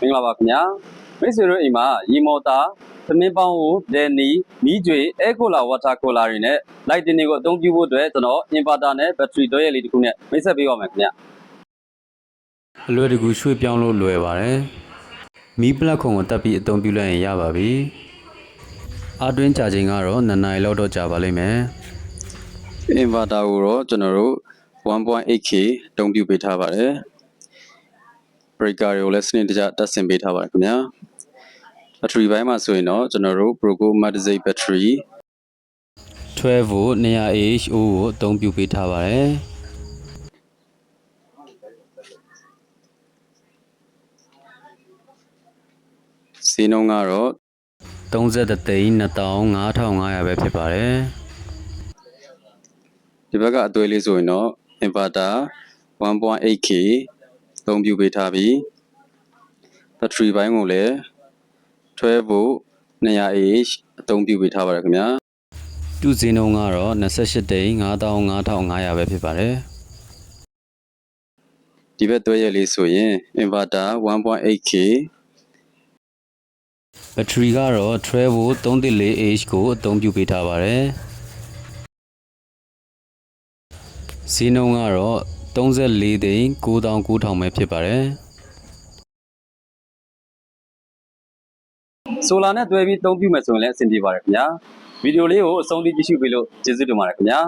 မင်္ဂလာပါခင်ဗျာမိတ်ဆွေတို့အိမ်မှာရီမော်တာသမင်းပေါင်းကိုဒယ်နီမီးကြွေအဲကိုလာဝါတာကိုလာတွေနဲ့လိုက်တင်တွေကိုအသုံးပြုဖို့အတွက်ကျွန်တော်အင်ဗာတာနဲ့ဘက်ထရီတွဲရလေးတစ်ခုနဲ့မိတ်ဆက်ပေးပါမယ်ခင်ဗျာအလွယ်တကူရွှေ့ပြောင်းလို့လွယ်ပါတယ်မီးပလက်ခုံကိုတက်ပြီးအသုံးပြုလိုက်ရင်ရပါပြီအားတွင်းကြာချိန်ကတော့2 နာရီလောက်တော့ကြာပါလိမ့်မယ်အင်ဗာတာကိုတော့ကျွန်တော်တို့ 1.8K အသုံးပြုပေးထားပါတယ် breaker တွေကိုလည်းစနစ်တကျတက်ဆင်ပေးထားပါတယ်ခင်ဗျာဘက်ထရီပိုင်းမှာဆိုရင်တော့ကျွန်တော်တို့ Proco Magnetic Battery 12V 200Ah ကိုအသုံးပြုပေးထားပါတယ်စီးနှုန်းကတော့33,25,500ပဲဖြစ်ပါတယ်ဒီဘက်ကအသွေးလေးဆိုရင်တော့ inverter 1.8K အသုံးပြုပေးထားပြီးဘက်ထရီပိုင်းကိုလည်း 12V 200Ah အသုံးပြုပေးထားပါတယ်ခင်ဗျာသူ့ဈေးနှုန်းကတော့28,55,500ပဲဖြစ်ပါတယ်ဒီဘက်သွဲရလေးဆိုရင် inverter 1.8K ဘက်ထရီကတော့ 12V 314Ah ကိုအသုံးပြုပေးထားပါတယ်ဈေးနှုန်းကတော့34,9,900ပဲဖြစ်ပါတယ်ဆိုလာနဲ့တွဲပြီးအသုံးပြုမယ်ဆိုရင်လည်းအဆင်ပြေပါတယ်ခင်ဗျာဗီဒီယိုလေးကိုအဆုံးထိကြည့်ရှုပေးလို့ကျေးဇူးတင်ပါတယ်ခင်ဗျာ